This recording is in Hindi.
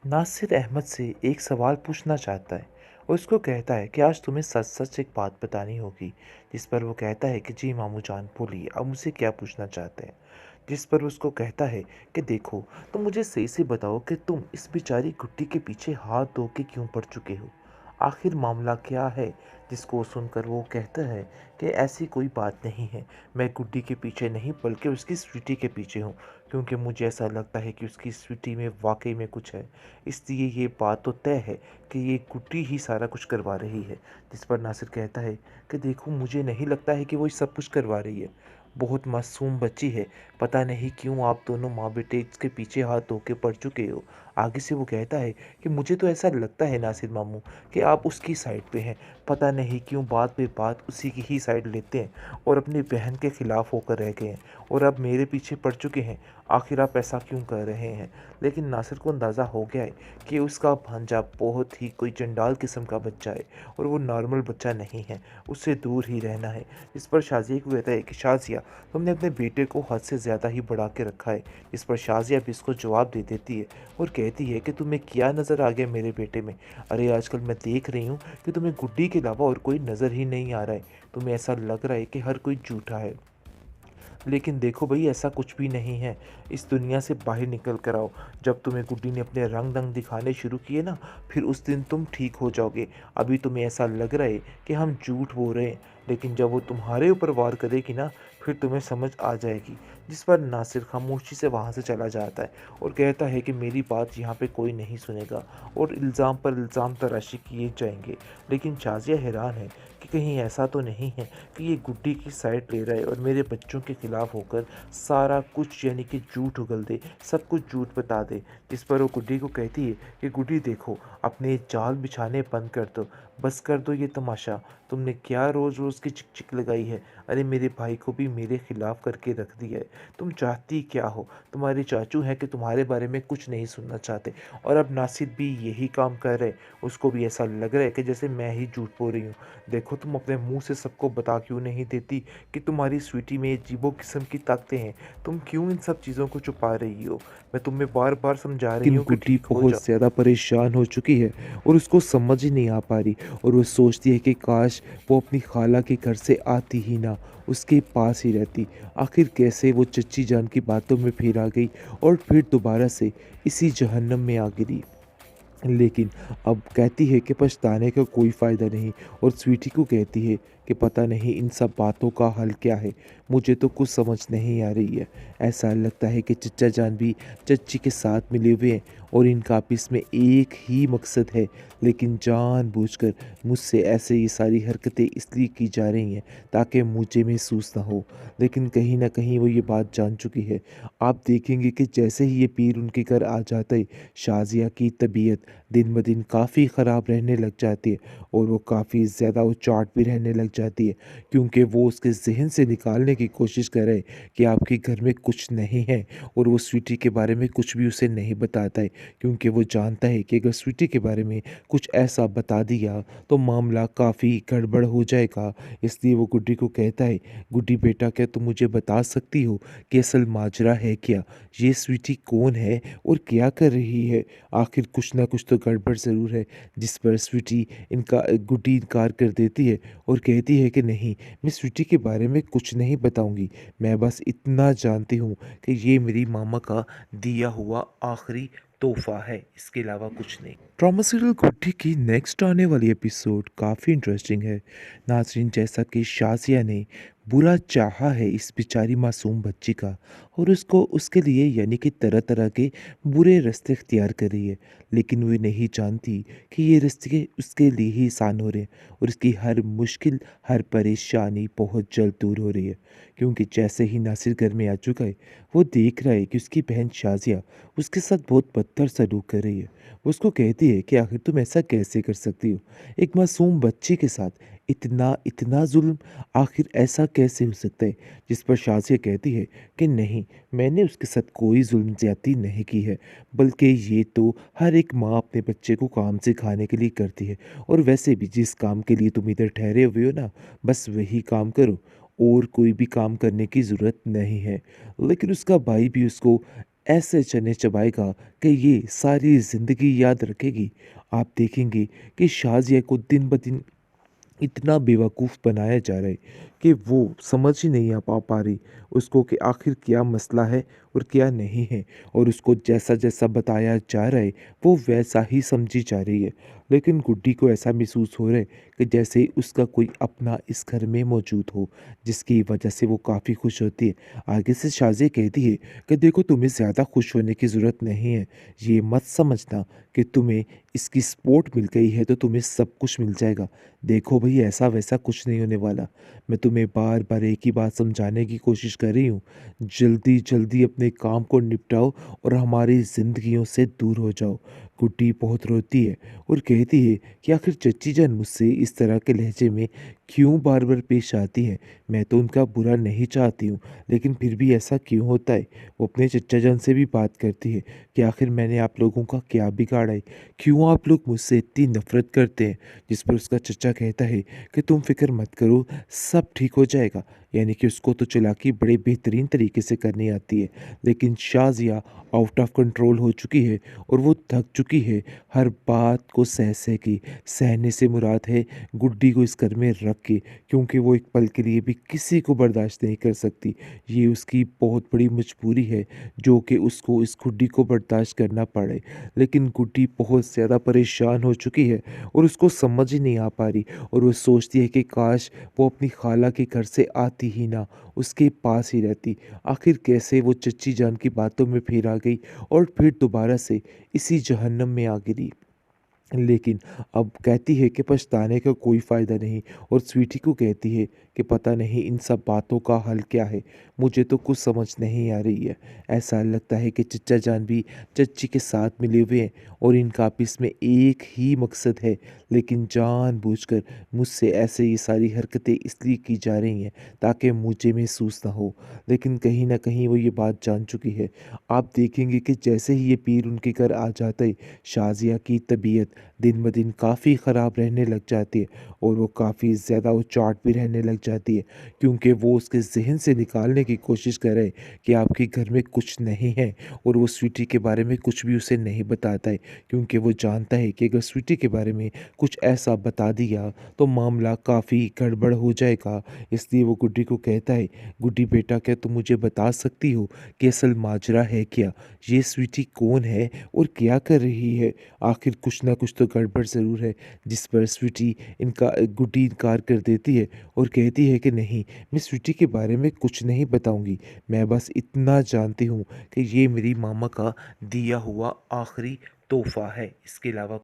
नासिर अहमद से एक सवाल पूछना चाहता है और उसको कहता है कि आज तुम्हें सच सच एक बात बतानी होगी। जिस पर वो कहता है कि जी मामू जान बोलिए, अब मुझसे क्या पूछना चाहते हैं। जिस पर उसको कहता है कि देखो, तुम मुझे सही से बताओ कि तुम इस बेचारी गुड्डी के पीछे हाथ धो के क्यों पड़ चुके हो। आखिर मामला क्या है। जिसको सुनकर वो कहता है कि ऐसी कोई बात नहीं है, मैं गुड्डी के पीछे नहीं बल्कि उसकी स्वीटी के पीछे हूँ, क्योंकि मुझे ऐसा लगता है कि उसकी स्वीटी में वाकई में कुछ है। इसलिए ये बात तो तय है कि ये गुड्डी ही सारा कुछ करवा रही है। जिस पर नासिर कहता है कि देखो, मुझे नहीं लगता है कि वो सब कुछ करवा रही है। बहुत मासूम बच्ची है। पता नहीं क्यों आप दोनों माँ बेटे इसके पीछे हाथ धो के पड़ चुके हो। आगे से वो कहता है कि मुझे तो ऐसा लगता है नासिर मामू कि आप उसकी साइड पे हैं। पता नहीं क्यों बात पे बात उसी की ही साइड लेते हैं और अपनी बहन के खिलाफ होकर रह गए हैं और अब मेरे पीछे पड़ चुके हैं। आखिर आप ऐसा क्यों कर रहे हैं। लेकिन नासिर को अंदाज़ा हो गया है कि उसका भांजा बहुत ही कोई चंडाल किस्म का बच्चा है और वो नॉर्मल बच्चा नहीं है। उससे दूर ही रहना है। इस पर शाजिया को कहता है कि शाजिया, तुमने अपने बेटे को हद से ज़्यादा ही बढ़ा के रखा है। इस पर शाजिया भी इसको जवाब दे देती है और कहती है कि तुम्हें क्या नज़र आ गया मेरे बेटे में। अरे आजकल मैं देख रही हूँ कि तुम्हें गुड्डी के अलावा और कोई नज़र ही नहीं आ रहा है। तुम्हें ऐसा लग रहा है कि हर कोई झूठा है। लेकिन देखो भाई, ऐसा कुछ भी नहीं है। इस दुनिया से बाहर निकल कर आओ। जब तुम्हें गुड्डी ने अपने रंग ढंग दिखाने शुरू किए ना, फिर उस दिन तुम ठीक हो जाओगे। अभी तुम्हें ऐसा लग रहा है कि हम झूठ बोल रहे हैं, लेकिन जब वो तुम्हारे ऊपर वार करेगी ना, फिर तुम्हें समझ आ जाएगी। जिस पर नासिर खामोशी से वहाँ से चला जाता है और कहता है कि मेरी बात यहाँ पे कोई नहीं सुनेगा और इल्ज़ाम पर इल्ज़ाम तराशी किए जाएंगे। लेकिन शाजिया हैरान है कि कहीं ऐसा तो नहीं है कि ये गुड्डी की साइड ले रहा है और मेरे बच्चों के खिलाफ होकर सारा कुछ यानी कि झूठ उगल दे, सब कुछ झूठ बता दे। जिस पर वो गुड्डी को कहती है कि गुड्डी देखो, अपने जाल बिछाने बंद कर दो, बस कर दो ये तमाशा। तुमने क्या रोज़ रोज़ की चिक चिक लगाई है। अरे मेरे भाई को भी मेरे खिलाफ करके रख दिया है। तुम चाहती क्या हो। तुम्हारे चाचू हैं कि तुम्हारे बारे में कुछ नहीं सुनना चाहते और अब नासिर भी यही काम कर रहे। उसको भी ऐसा लग रहा है कि जैसे मैं ही झूठ बोल रही हूँ। देखो, तुम अपने मुंह से सबको बता क्यों नहीं देती कि तुम्हारी स्वीटी में अजीबो किस्म की ताकतें हैं। तुम क्यों इन सब चीज़ों को छुपा रही हो। मैं तुम्हें बार बार समझा रही लेकिन हूँ कि गुड्डी ठीक हो बहुत जाओ। ज़्यादा परेशान हो चुकी है और उसको समझ ही नहीं आ पा रही। और वो सोचती है कि काश वो अपनी खाला के घर से आती ही ना, उसके पास ही रहती। आखिर कैसे वो चच्ची जान की बातों में फिर आ गई और फिर दोबारा से इसी जहन्नम में आ गिरी। लेकिन अब कहती है कि पछताने का कोई फ़ायदा नहीं और स्वीटी को कहती है कि पता नहीं इन सब बातों का हल क्या है। मुझे तो कुछ समझ नहीं आ रही है। ऐसा लगता है कि चच्चा जान भी चच्ची के साथ मिले हुए हैं और इनका आपस में एक ही मकसद है। लेकिन जानबूझकर मुझसे ऐसे ये सारी हरकतें इसलिए की जा रही हैं ताकि मुझे महसूस ना हो। लेकिन कहीं ना कहीं वो ये बात जान चुकी है। आप देखेंगे कि जैसे ही ये पीर उनके घर आ जाता है, शाज़िया की तबीयत दिन ब दिन काफ़ी ख़राब रहने लग जाती है और वो काफ़ी ज़्यादा उचाट भी रहने लग जाती है, क्योंकि वो उसके ज़हन से निकालने की कोशिश कर रहे हैं कि आपके घर में कुछ नहीं है। और वो स्वीटी के बारे में कुछ भी उसे नहीं बताता है, क्योंकि वो जानता है कि अगर स्वीटी के बारे में कुछ ऐसा बता दिया तो मामला काफ़ी गड़बड़ हो जाएगा। इसलिए वो गुड्डी को कहता है, गुड्डी बेटा, क्या तुम मुझे बता सकती हो कि असल माजरा है क्या। ये स्वीटी कौन है और क्या कर रही है। आखिर कुछ ना कुछ तो गड़बड़ ज़रूर है। जिस पर स्वीटी इनका गुड्डी इनकार कर देती है और कहती है कि नहीं, मैं स्वीटी के बारे में कुछ नहीं बताऊंगी। मैं बस इतना जानती हूँ कि ये मेरी मामा का दिया हुआ आखिरी तोहफा है, इसके अलावा कुछ नहीं। ड्रामा सीरियल गुड्डी की नेक्स्ट आने वाली एपिसोड काफ़ी इंटरेस्टिंग है। नाजरीन, जैसा कि शाजिया ने बुरा चाहा है इस बेचारी मासूम बच्ची का और उसको उसके लिए यानी कि तरह तरह के बुरे रास्ते इख्तियार कर रही है, लेकिन वो नहीं जानती कि ये रास्ते उसके लिए ही आसान हो रहे हैं और उसकी हर मुश्किल, हर परेशानी बहुत जल्द दूर हो रही है। क्योंकि जैसे ही नासिर घर में आ चुका है, वो देख रहा है कि उसकी बहन शाजिया उसके साथ बहुत बदतर सलूक कर रही है। वो उसको कहती है कि आखिर तुम ऐसा कैसे कर सकती हो, एक मासूम बच्ची के साथ इतना इतना जुल्म, आखिर ऐसा कैसे हो सकता है। जिस पर शाजिया कहती है कि नहीं, मैंने उसके साथ कोई जुल्म ज़्यादती नहीं की है, बल्कि ये तो हर एक माँ अपने बच्चे को काम सिखाने के लिए करती है। और वैसे भी जिस काम के लिए तुम इधर ठहरे हुए हो ना, बस वही काम करो और कोई भी काम करने की ज़रूरत नहीं है। लेकिन उसका भाई भी उसको ऐसे चने चबाएगा कि ये सारी ज़िंदगी याद रखेगी। आप देखेंगे कि शाज़िया को दिन ब दिन इतना बेवकूफ़ बनाया जा रहा है कि वो समझ ही नहीं आ पा रही उसको कि आखिर क्या मसला है और क्या नहीं है। और उसको जैसा-जैसा बताया जा रहा है, वो वैसा ही समझी जा रही है। लेकिन गुड्डी को ऐसा महसूस हो रहा है कि जैसे उसका कोई अपना इस घर में मौजूद हो, जिसकी वजह से वो काफ़ी खुश होती है। आगे से शाज़िया कहती है कि देखो, तुम्हें ज़्यादा खुश होने की ज़रूरत नहीं है। ये मत समझना कि तुम्हें इसकी सपोर्ट मिल गई है तो तुम्हें सब कुछ मिल जाएगा। देखो भई, ऐसा वैसा कुछ नहीं होने वाला। मैं तुम्हें बार-बार एक ही बात समझाने की कोशिश कर रही हूँ। जल्दी-जल्दी अपने काम को निपटाओ और हमारी ज़िंदगियों से दूर हो जाओ। गुड्डी बहुत रोती है और कहती है कि आखिर चच्ची जान मुझसे इस तरह के लहजे में क्यों बार-बार पेश आती हैं? मैं तो उनका बुरा नहीं चाहती हूँ, लेकिन फिर भी ऐसा क्यों होता है? वो अपने चच्चा जान से भी बात करती है कि आखिर मैंने आप लोगों का क्या बिगाड़ा है? क्यों आप लोग मुझसे इतनी नफ़रत करते हैं? जिस पर उसका चचा कहता है कि तुम फ़िक्र मत करो, सब ठीक हो जाएगा। यानी कि उसको तो चालाकी बड़े बेहतरीन तरीके से करनी आती है। लेकिन शाज़िया आउट ऑफ कंट्रोल हो चुकी है और वो थक चुकी है हर बात को सह के। सहने से मुराद है गुड्डी को इस घर में रख के, क्योंकि वो एक पल के लिए भी किसी को बर्दाश्त नहीं कर सकती। ये उसकी बहुत बड़ी मजबूरी है जो कि उसको इस गुड्डी को बर्दाश्त करना पड़े। लेकिन गुड्डी बहुत ज़्यादा परेशान हो चुकी है और उसको समझ ही नहीं आ पा रही। और वो सोचती है कि काश वो अपनी खाला के घर से आती ही ना, उसके पास ही रहती। आखिर कैसे वो चच्ची जान की बातों में फिर आ गई और फिर दोबारा से इसी जहन्नम में आ गिरी। लेकिन अब कहती है कि पछताने का कोई फ़ायदा नहीं और स्वीटी को कहती है कि पता नहीं इन सब बातों का हल क्या है, मुझे तो कुछ समझ नहीं आ रही है। ऐसा लगता है कि चच्चा जान भी चच्ची के साथ मिले हुए हैं और इनका आपस में एक ही मकसद है, लेकिन जानबूझकर मुझसे ऐसे ये सारी हरकतें इसलिए की जा रही हैं ताकि मुझे महसूस ना हो। लेकिन कहीं न कहीं वो ये बात जान चुकी है। आप देखेंगे कि जैसे ही ये पीर उनके घर आ जाता है, शाज़िया की तबीयत दिन ब दिन काफ़ी ख़राब रहने लग जाती है और वो काफ़ी ज़्यादा उचाट भी रहने लग जाती है, क्योंकि वो उसके ज़हन से निकालने की कोशिश कर रहे हैं कि आपके घर में कुछ नहीं है। और वो स्वीटी के बारे में कुछ भी उसे नहीं बताता है, क्योंकि वो जानता है कि अगर स्वीटी के बारे में कुछ ऐसा बता दिया तो मामला काफ़ी गड़बड़ हो जाएगा। इसलिए वो गुड्डी को कहता है, गुड्डी बेटा, क्या तुम मुझे बता सकती हो कि असल माजरा है क्या? ये स्वीटी कौन है और क्या कर रही है? आखिर कुछ ना कुछ तो गड़बड़ ज़रूर है। जिस पर स्वीटी गुड्डी इनकार कर देती है और कहती है कि नहीं, मैं स्वीटी के बारे में कुछ नहीं बताऊंगी। मैं बस इतना जानती हूँ कि ये मेरी मामा का दिया हुआ आखिरी तोहफा है, इसके अलावा